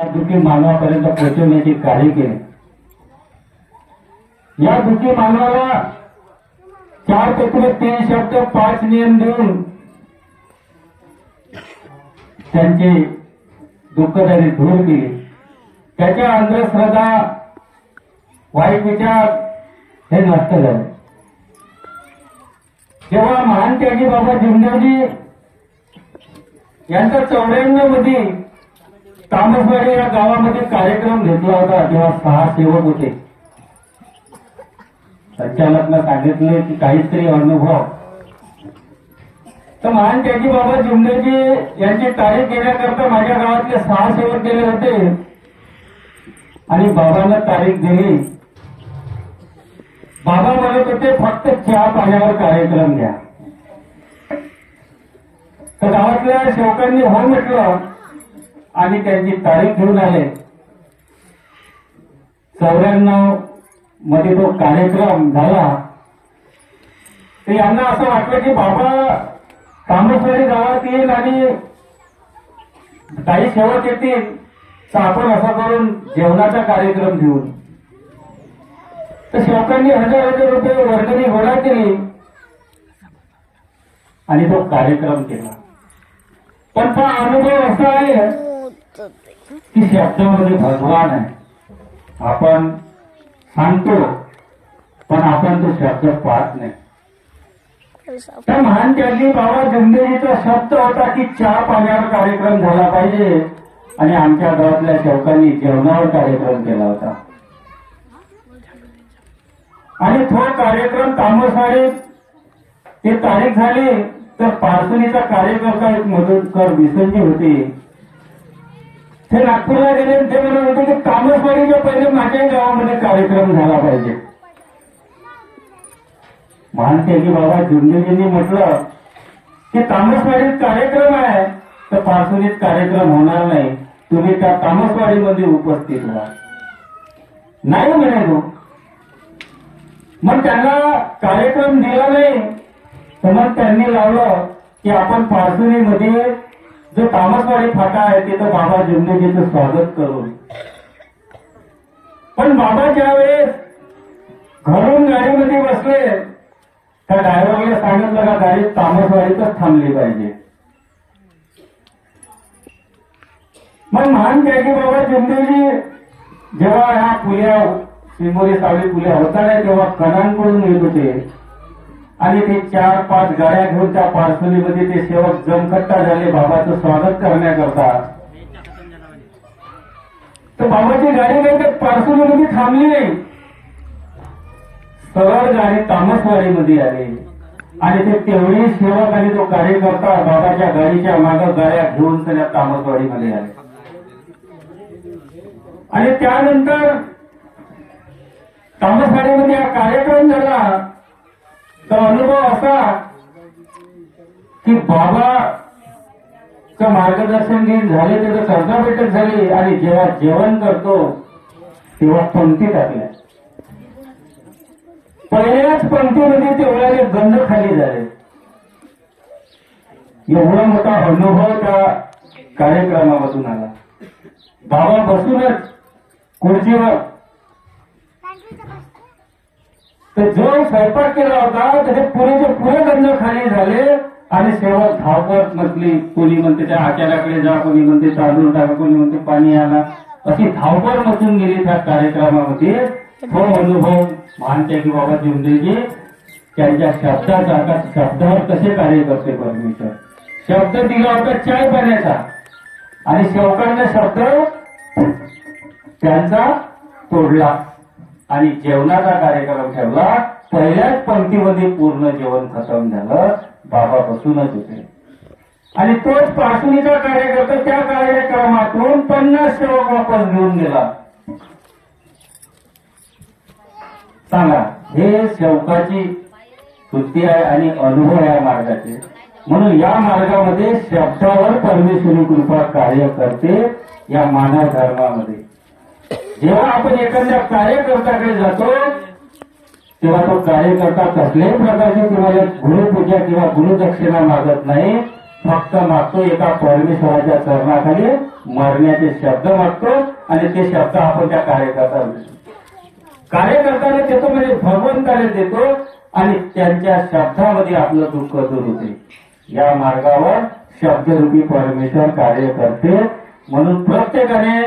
दुःखी मानवापर्यंत पोहोचवण्याचे कार्य केले. या दुःखी मानवाला 4 तत्व 3 शब्द 5 नियम देऊन त्यांचे दुःख त्यांनी दूर केले. त्याच्या अंधश्रद्धा वाईट विचार हे नष्ट झाले. जेव्हा महान त्यागी बाबा जिमदेवजी यांचा 94 मध्ये तामसवाडी या गावामध्ये कार्यक्रम घेतला होता, तेव्हा 6 सेवक होते. संचालकनं सांगितले की काहीतरी अनुभव. तर महान त्यागी बाबा जिमदेवजी यांची तारीख घेण्याकरता माझ्या गावातले 6 सेवक गेले होते आणि बाबांना तारीख दिली. बाबा म्हणत होते फक्त चहा पाण्यावर कार्यक्रम घ्या. तर गावातल्या सेवकांनी हो म्हटलं आणि त्यांची तारीख घेऊन आले. 94 मध्ये तो कार्यक्रम झाला. तर यांना असं वाटलं की बाबा तामसवाडी गावात येईल आणि काही सेवक येतील, तर आपण असं करून जेवणाचा कार्यक्रम घेऊन. तर सेवकांनी 1000 रुपये वर्गणी गोळा केली आणि तो कार्यक्रम केला. पण तो अनुभव असा आहे की शब्दामध्ये भगवान आहे. आपण सांगतो पण आपण तो शब्द पाहत नाही. त्या महान त्यागी बाबा जिमदेवजीचा शब्द होता की चहा पाण्यावर कार्यक्रम झाला पाहिजे आणि आमच्या गावातल्या सेवकांनी जेवणावर कार्यक्रम केला होता. आणि तो कार्यक्रम तामसवाडीत ते तारीख झाली. तर पार्सलीचा कार्यकर्ता एक मधुकर बिसनजी होते, ते नागपूरला गेले. ते म्हणत होते की तामसवाडीच्या पहिले माझ्या गावामध्ये कार्यक्रम झाला पाहिजे. महान त्यागी बाबा जिमदेवजींनी म्हटलं की तामसवाडीत कार्यक्रम आहे तर पार्सलीत कार्यक्रम होणार नाही, तुम्ही त्या तामसवाडीमध्ये उपस्थित व्हा. नाही म्हणे तो. मग त्यांना कार्यक्रम दिला नाही. तर मग त्यांनी लावलं की आपण पार्सलीमध्ये जो तामसवाडी फाटा आहे तिथं बाबा जिमदेवजीचं स्वागत करू. पण बाबा ज्यावेळेस घरून गाडीमध्ये बसले त्या ड्रायव्हरला सांगितलं का गाडी तामसवाडीतच थांबली पाहिजे. मग महान त्यागी बाबा जिमदेवजी जेव्हा ह्या पुल्या श्रीमोरी सावली पुल्या होता नाही तेव्हा कणांकडून येत होते आणि ते 4-5 गाड्या घेऊन त्या पार्सलीमध्ये ते सेवक जमखट्टा झाले बाबाचं स्वागत करण्याकरता. तर बाबाची गाडी काही त्या पार्सलीमध्ये थांबली नाही, सरळ गाडी तामसवाडीमध्ये आली आणि ते तेवढी सेवक आणि तो कार्यकर्ता बाबाच्या गाडीच्या मागं गाड्या घेऊन त्या तामसवाडीमध्ये आले. आणि त्यानंतर तामसवाडीमध्ये हा कार्यक्रम झाला. तर अनुभव असा की बाबाचं मार्गदर्शन दिन झाले, त्याचं चर्चा बैठक झाली आणि जेव्हा जेवण करतो तेव्हा पंक्ती टाकल्या. पहिल्याच पंक्तीमध्ये तेवढ्याने गंध खाली झाले. एवढा मोठा अनुभव त्या कार्यक्रमामधून आला. बाबा बसूनच खुर्चीवर तर जो स्वयंपाक केला होता त्याचे पुरेचे पुरे गंध खाली झाले आणि सेवक धावपळ मचली. कोणी म्हणते त्या आचार्याकडे जा, कोणी म्हणते तांदूळ टाका, कोणी म्हणते पाणी आणा, अशी धावपळ मचून गेली त्या कार्यक्रमामध्ये. तो अनुभव महान त्यागी बाबा जिमदेवजी त्यांच्या शब्दाचा शब्दावर कसे कार्य करते परमेश्वर. शब्द दिला होता चाय पाण्याचा आणि सेवकांचा शब्द त्यांचा तोडला आणि जेवणाचा कार्यक्रम ठेवला. पहिल्याच पंक्तीमध्ये पूर्ण जेवण खतम झालं. बाबा बसूनच होते आणि तोच पार्सलीचा कार्यकर्ता त्या कार्यक्रमातून 50 सेवक वापस घेऊन गेला. सांगा, हे सेवकाची वृत्ती आहे आणि अनुभव या मार्गाचे. म्हणून या मार्गामध्ये शब्दावर परमेश्वरी कृपा कार्य करते. या मानव धर्मामध्ये जेव्हा आपण एखाद्या कार्यकर्त्याकडे जातो तेव्हा तो कार्यकर्ता कसल्याही प्रकारची तुम्हाला गुरुपूजा किंवा गुरुदक्षिणा मागत नाही, फक्त मागतो एका परमेश्वराच्या चरणाखाली मरण्याचे शब्द मागतो आणि ते शब्द आपण त्या कार्यकर्त्याला देतो. कार्यकर्त्याला देतो म्हणजे भगवंताला देतो आणि त्यांच्या शब्दामध्ये आपलं दुःख दूर होते. या मार्गावर शब्दरूपी परमेश्वर कार्य करते. म्हणून प्रत्येकाने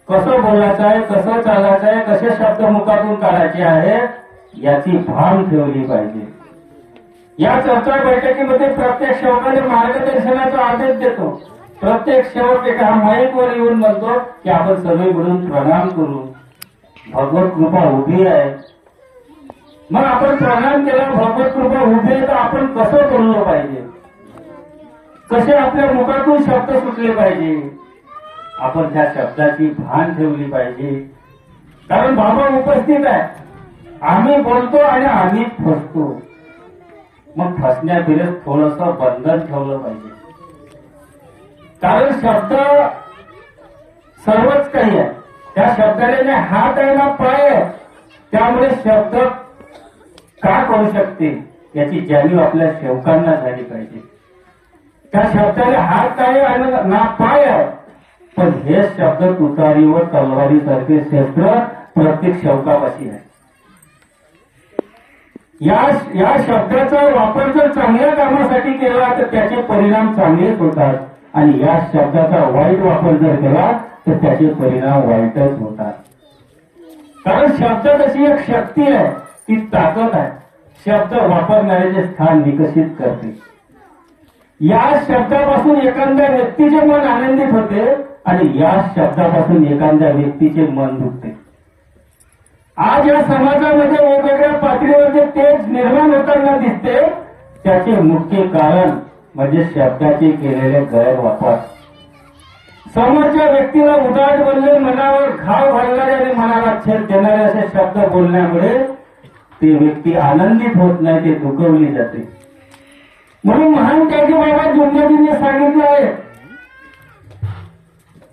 कसं बोलायचं आहे, कसं चालायचं आहे, कसे शब्द मुखातून काढायचे आहे याची भान ठेवली पाहिजे. या चर्चा बैठकीमध्ये प्रत्येक सेवकाने मार्गदर्शनाचा आदेश देतो. प्रत्येक सेवक एका माईकवर येऊन म्हणतो की आपण सगळे मिळून प्रणाम करू, भगवत कृपा उभी आहे. मग आपण प्रणाम केला, भगवत कृपा उभी आहे, तर आपण कसं बोललो पाहिजे, कसे आपल्या मुखातून शब्द सुटले पाहिजे, आपण त्या शब्दाची भान ठेवली पाहिजे. कारण बाबा उपस्थित आहे, आम्ही बोलतो आणि आम्ही फसतो. मग फसण्याविरुद्ध थोडंसं बंधन ठेवलं पाहिजे. कारण शब्द सर्वच काही आहे. त्या शब्दाला ना हात आहे ना पाय आहे. त्यामुळे शब्द का करू शकते याची जाणीव आपल्या सेवकांना झाली पाहिजे. त्या शब्दाला हात आहे आणि ना पाय आहे, पण हे शब्द तुतारीवर तलवारीसारखे शस्त्र प्रत्येक सेवकापाशी आहे. या शब्दाचा वापर जर चांगल्या कामासाठी केला तर त्याचे परिणाम चांगलेच होतात आणि या शब्दाचा वाईट वापर जर केला तर त्याचे परिणाम वाईटच होतात. कारण शब्द तशी एक शक्ती आहे, ती ताकद आहे. शब्द वापरणाऱ्याचे स्थान विकसित करते. या शब्दापासून एखाद्या व्यक्तीचे मन आनंदित होते आणि या शब्दापासून एखाद्या व्यक्तीचे मन दुखते. आज या समाजामध्ये वेगवेगळ्या पातळीवरचे तेज निर्माण होताना दिसते. त्याचे मुख्य कारण म्हणजे शब्दाचे केलेले गैरवापर. समोरच्या व्यक्तीला उदाट बोलले, मनावर घाव घालणारे आणि मनाला छेद देणारे असे शब्द बोलण्यामुळे ती व्यक्ती आनंदित होत नाही, ते दुखवली जाते. म्हणून महान त्यागी बाबा जुंजाजींनी सांगितलं आहे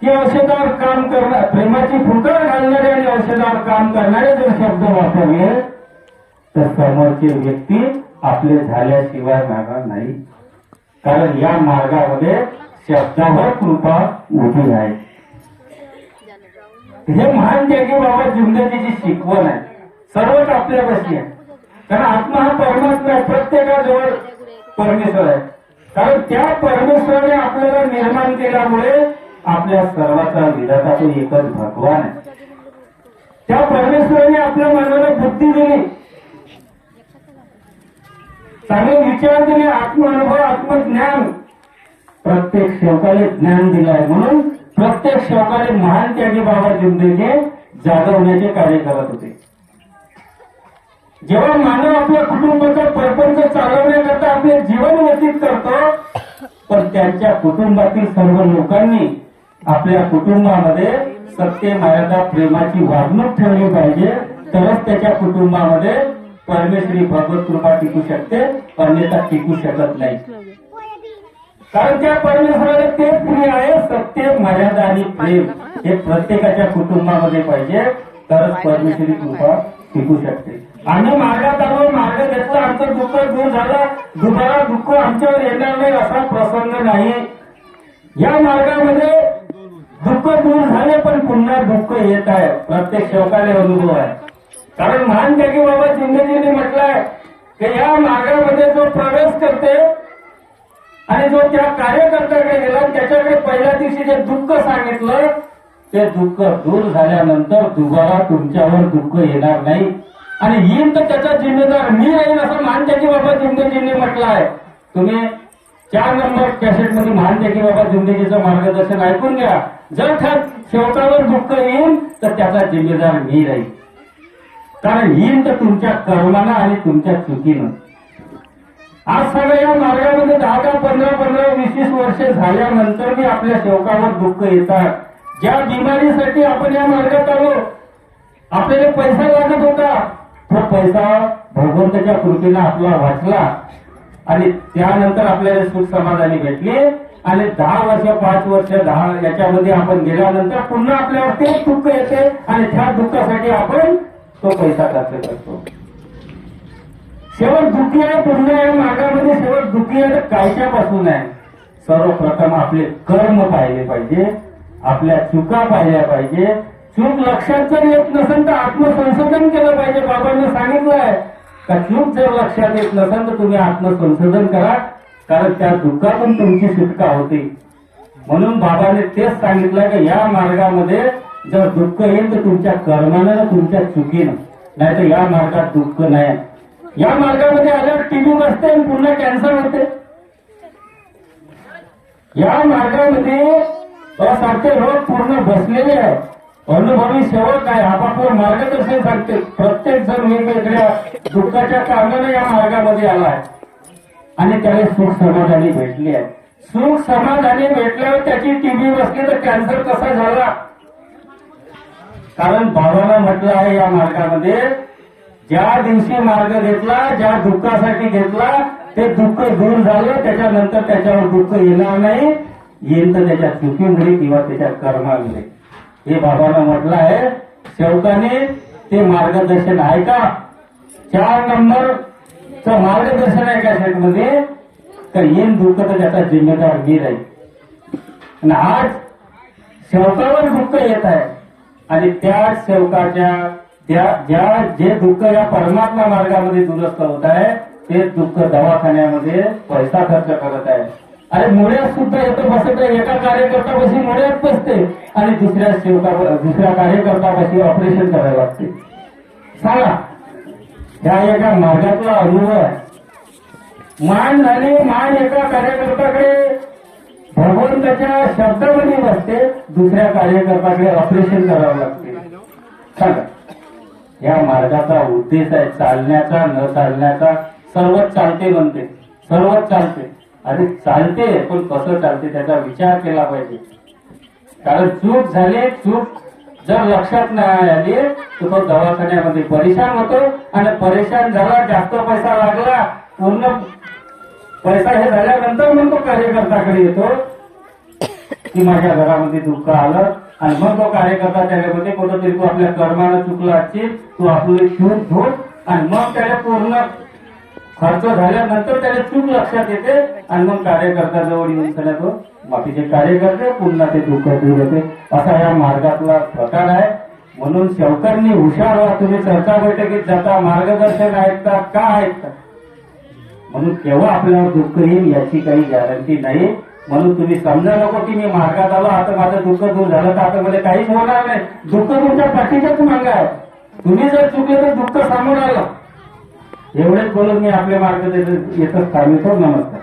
की औषधावर काम करणार, प्रेमाची फुंकर घालणारे आणि औषधावर काम करणारे जर शब्द वापरले तर समोरची व्यक्ती आपले झाल्याशिवाय राहणार नाही. कारण या मार्गामध्ये शब्दावर कृपा उभी आहे. हे महान त्यागी बाबा जुंजाजीची शिकवण आहे. सर्वच आपल्यापाशी आहे. कारण आत्मा हा परमात्मा आहे, प्रत्येकाजवळ परमेश्वर आहे. कारण त्या परमेश्वराने आपल्याला निर्माण केल्यामुळे आपल्या सर्वाचा विधाता तो एकच भगवान आहे. त्या परमेश्वराने आपल्या मनाला बुद्धी दिली, चांगले विचार दिले, आत्मानुभव, आत्मज्ञान. प्रत्येक सेवकाला ज्ञान दिलं आहे. म्हणून प्रत्येक सेवकाने महान त्यागी बाबा जुंजाजी जागवण्याचे कार्य करत होते. जेव्हा मानव आपल्या कुटुंबाचा परपंच चालवण्याकरता आपले जीवन व्यतीत करतो, पण त्यांच्या कुटुंबातील सर्व लोकांनी आपल्या कुटुंबामध्ये सत्य, मर्यादा, प्रेमाची वागणूक ठेवली पाहिजे. तरच त्याच्या कुटुंबामध्ये परमेश्वरी भगवत कृपा टिकू शकते, अन्यथा टिकू शकत नाही. कारण त्या परमेश्वराला तेच प्रिय आहे. सत्य, मर्यादा आणि प्रेम हे प्रत्येकाच्या कुटुंबामध्ये पाहिजे, तरच परमेश्वरी कृपा टिकू शकते. आम्ही मार्गात आलो, मार्ग घेतला, आमचं दुःख दूर झालं, दुबारा दुःख आमच्यावर येणार नाही असा प्रसंग नाही. या मार्गामध्ये दुःख दूर झाले पण पुन्हा दुःख येत आहे. प्रत्येक सेवकाला अनुभव आहे. कारण महान त्यागी बाबा जुंजाजींनी म्हटलंय की या मार्गामध्ये जो प्रवेश करते आणि जो त्या कार्यकर्त्याकडे गेला त्याच्याकडे पहिल्या दिवशी जे दुःख सांगितलं ते दुःख दूर झाल्यानंतर दुबारा तुमच्यावर दुःख येणार नाही आणि येईन तर त्याचा जिम्मेदार मी राहीन असं महान त्यागी बाबा जुंजाजींनी म्हटलं आहे. तुम्ही 4 नंबर कॅसेट मध्ये महान त्यागी बाबा जुंजाजीचं मार्गदर्शन ऐकून घ्या. जर त्या सेवकावर दुःख येईल तर त्याचा जिम्मेदार मी राहील. कारण येईल तर तुमच्या कर्मानं आणि तुमच्या चुकीनं. आज सगळ्या या मार्गामध्ये 10, 15, 20 वर्ष झाल्यानंतर मी आपल्या सेवकावर दुःख येतात. ज्या बिमारीसाठी आपण या मार्गात आलो, आपल्याला पैसा लागत होता, तो पैसा भगवंताच्या कृपेनं आपला वाचला आणि त्यानंतर आपल्याला सुख समाधानी भेटली आणि 10 वर्ष, 5 वर्ष, 10 याच्यामध्ये आपण गेल्यानंतर पुन्हा आपल्यावर तेच दुःख येते आणि त्या दुःखासाठी आपण तो पैसा खर्च करतो. शेवट दुःखी आहे. पुन्हा या मार्गामध्ये शेवट दुःखी आहे तर कायच्यापासून आहे? सर्वप्रथम आपले कर्म पाहिले पाहिजे, आपल्या चुका पाहिल्या पाहिजे. चूक लक्षात जर येत नसेल तर आत्मसंशोधन केलं पाहिजे. बाबांनी सांगितलंय का चूक जर लक्षात येत नसेल तर तुम्ही आत्मसंशोधन करा, कारण त्या दुःखातून तुमची सुटका होते. म्हणून बाबाने तेच सांगितलं की या मार्गामध्ये जर दुःख येईल तर तुमच्या कर्मानं ना तुमच्या चुकीनं, नाही तर या मार्गात दुःख नाही. या मार्गामध्ये आल्यावर टीबी बसते आणि पुन्हा कॅन्सर होते. या मार्गामध्ये असारखे रोग पूर्ण बसलेले आहे. अनुभवी सेवक आहे, आपापलं मार्गदर्शन सांगते. प्रत्येक जण वेगवेगळ्या दुःखाच्या कारणाने या मार्गामध्ये आला आहे आणि त्याला सुख समाधानी भेटली आहे. सुख समाधानी भेटल्यावर त्याची टीबी बसली तर कॅन्सर कसा झाला? कारण बाबांना म्हटलं आहे या मार्गामध्ये ज्या दिवशी मार्ग घेतला, ज्या दुःखासाठी घेतला ते दुःख दूर झालं, त्याच्यानंतर त्याच्यावर दुःख येणार नाही. येईल तर त्याच्या चुकीमुळे किंवा त्याच्या कर्मामुळे. हे बाबांना म्हटलं आहे. सेवकाने ते मार्गदर्शन आहे का? 4 नंबरचं मार्गदर्शन आहे का सेटमध्ये? का येईल दुःख तर त्याचा जिम्मेदार मी राहील. आणि आज सेवकावर दुःख येत आहे आणि त्या सेवकाच्या जे दुःख या परमात्मा मार्गामध्ये दुरुस्त होत आहे ते दुःख दवाखान्यामध्ये पैसा खर्च करत आहे. अरे मुळ्यात सुद्धा येतो बसत आहे. एका कार्यकर्त्यापाशी मुळ्यात बसते आणि दुसऱ्या कार्यकर्त्यापाशी ऑपरेशन करायला लागते. सांगा, ह्या एका मार्गातला अनुभव आहे. मान झाली, मान एका कार्यकर्त्याकडे भगवंताच्या शब्दामध्ये बसते, दुसऱ्या कार्यकर्त्याकडे ऑपरेशन करावं लागते. सांगा, या मार्गाचा उद्देश आहे चालण्याचा न चालण्याचा. सर्वच चालते म्हणते, सर्वच चालते. आणि चालते पण कसं चालते त्याचा विचार केला पाहिजे. कारण चूक झाली, चूक जर लक्षात नाही आली तर तो दवाखान्यामध्ये परेशान होतो आणि परेशान झाला, जास्त पैसा लागला, पूर्ण पैसा हे झाल्यानंतर मग तो कार्यकर्त्याकडे येतो की माझ्या घरामध्ये दुःख आलं. आणि मग तो कार्यकर्ता त्याच्यामध्ये कुठंतरी तू आपल्या कर्मानं चुकला असशील, तू आपली चूक धुत आणि मग त्याला पूर्ण खर्च झाल्यानंतर त्याला चूक लक्षात येते आणि मग कार्यकर्त्याजवळ येऊन त्याला तो बाकीचे कार्यकर्ते पुन्हा ते दुःख दूर होते. असा या मार्गातला प्रकार आहे. म्हणून सेवकांनी हुशार व्हा. तुम्ही चर्चा बैठकीत जाता, मार्गदर्शन ऐकता का ऐकता? म्हणून केव्हा आपल्याला दुःख येईल याची काही गॅरंटी नाही. म्हणून तुम्ही समजा नको की मी मार्गात आलो आता माझं दुःख दूर झालं तर आता मला काहीच होणार नाही. दुःख तुमच्या पाठीच्याच मागे आहे. तुम्ही जर चुकले तर दुःख समोर आलं. एवढेच बोलून मी आपले मार्गदर्शन येतच थांबवतो. नमस्कार.